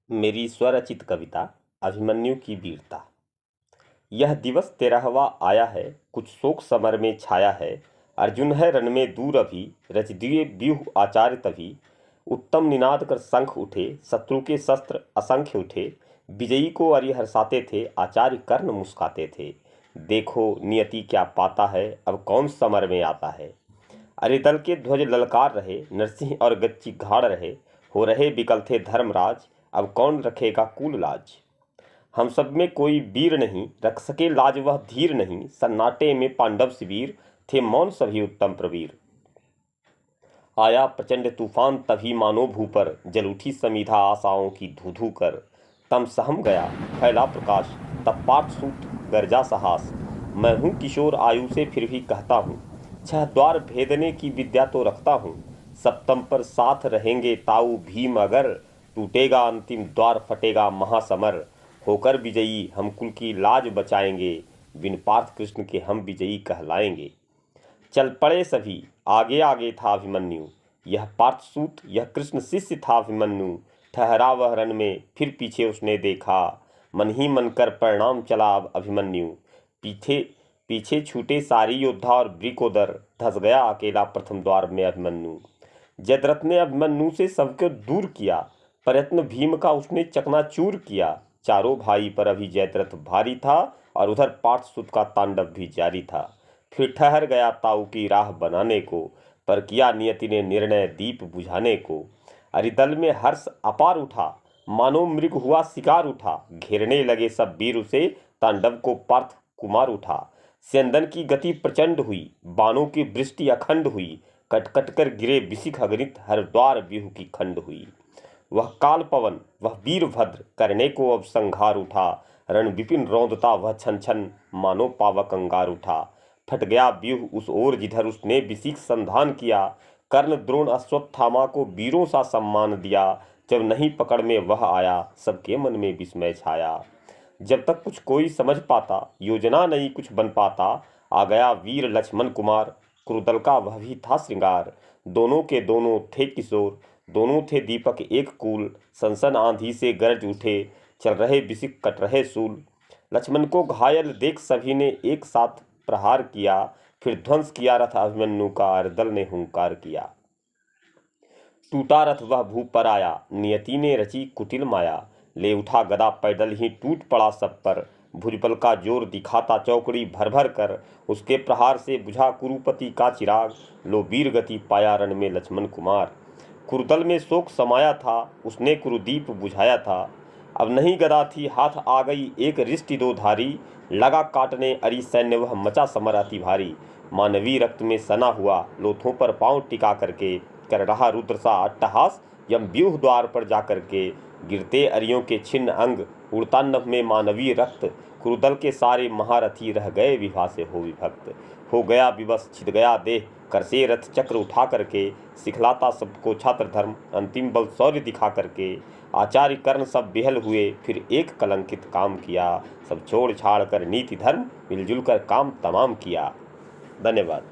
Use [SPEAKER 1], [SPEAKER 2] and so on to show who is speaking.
[SPEAKER 1] मेरी स्वरचित कविता अभिमन्यु की वीरता। यह दिवस 13वां आया है, कुछ शोक समर में छाया है। अर्जुन है रण में दूर अभी, रच दिए व्यूह आचार्य तभी। उत्तम निनाद कर शंख उठे, शत्रु के शस्त्र असंख्य उठे। विजयी को अरि हर्षाते थे, आचार्य कर्ण मुस्काते थे। देखो नियति क्या पाता है, अब कौन समर में आता है। अरे दल के ध्वज ललकार रहे, नरसिंह और गच्ची घाड़ रहे। हो रहे बिकल थे धर्मराज, अब कौन रखेगा कुल लाज। हम सब में कोई वीर नहीं, रख सके लाज वह धीर नहीं। सन्नाटे में पांडव शिविर, थे मौन सभी उत्तम प्रवीर। आया प्रचंड तूफान तभी मानो भू पर, जल उठी समीधा आशाओं की धू धू कर। तम सहम गया फैला प्रकाश, तब पार्थसूत गर्जा साहस। मैं हूँ किशोर आयु से फिर भी कहता हूँ, छह द्वार भेदने की विद्या तो रखता हूँ। सप्तम पर साथ रहेंगे ताऊ भीम अगर, टूटेगा अंतिम द्वार फटेगा महासमर। होकर विजयी हम कुल की लाज बचाएंगे, बिन पार्थ कृष्ण के हम विजयी कहलाएंगे। चल पड़े सभी, आगे आगे था अभिमन्यु। यह पार्थसूत यह कृष्ण शिष्य था अभिमन्यु। ठहरा वह रण में फिर पीछे उसने देखा, मन ही मन कर प्रणाम चला अब अभिमन्यु। पीछे पीछे छूटे सारी योद्धा और वृकोदर, धस गया अकेला प्रथम द्वार में अभिमन्यु। जयद्रथ ने अभिमन्यु से सबको दूर किया, प्रयत्न भीम का उसने चकनाचूर किया। चारों भाई पर अभी जयद्रथ भारी था, और उधर पार्थसूत का तांडव भी जारी था। फिर ठहर गया ताऊ की राह बनाने को, पर किया नियति ने निर्णय दीप बुझाने को। अरिदल में हर्ष अपार उठा, मानो मृग हुआ शिकार उठा। घेरने लगे सब वीर उसे, तांडव को पार्थ कुमार उठा। स्यंदन की गति प्रचंड हुई, बाणों की वृष्टि अखंड हुई। कट कट कर गिरे बिसिख अगणित, हर द्वार व्यूह की खंड हुई। वह काल पवन वह वीरभद्र, करने को अब संघार उठा। रण विपिन रौंदता वह छन छन, मानो पावक अंगार उठा। फट गया व्यूह उस ओर जिधर उसने बिसिख संधान किया। कर्ण द्रोण अश्वत्थामा को वीरों सा सम्मान दिया। जब नहीं पकड़ में वह आया, सबके मन में विस्मय छाया। जब तक कुछ कोई समझ पाता, योजना नहीं कुछ बन पाता। आ गया वीर लक्ष्मण कुमार, कुरुदल का वह भी था श्रृंगार। दोनों के दोनों थे किशोर, दोनों थे दीपक एक कूल। सनसन आंधी से गरज उठे, चल रहे बिसिक कट रहे सूल। लक्ष्मण को घायल देख सभी ने एक साथ प्रहार किया। फिर ध्वंस किया रथ अभिमन्यु का, अरदल ने हुंकार किया। टूटा रथ वह भू पर आया, नियति ने रची कुटिल माया। ले उठा गदा पैदल ही टूट पड़ा सब पर, भुजबल का जोर दिखाता चौकड़ी भर भर कर। उसके प्रहार से बुझा कुरुपति का चिराग, लो वीर गति पाया रण में लक्ष्मण कुमार। कुरुदल में शोक समाया था, उसने कुरुदीप बुझाया था। अब नहीं गदा थी हाथ आ गई एक रिष्टि दो धारी। लगा काटने अरि सैन्य वह मचा समर अति भारी। मानवीय रक्त में सना हुआ, लोथों पर पांव टिका करके। कर रहा रुद्र सा अट्टहास, यम व्यूह द्वार पर जाकर के। गिरते अरियों के छिन्न अंग, उड़ता नभ में मानवीय रक्त। कुरुदल के सारे महारथी रह गए विभा से हो विभक्त। हो गया विवश छिद गया देह, कर से रथ चक्र उठा करके। सिखलाता सबको छात्र धर्म, अंतिम बल शौर्य दिखा करके। आचार्य कर्ण सब बिहल हुए, फिर एक कलंकित काम किया। सब छोड़ छाड़ कर नीति धर्म, मिलजुल कर काम तमाम किया। धन्यवाद।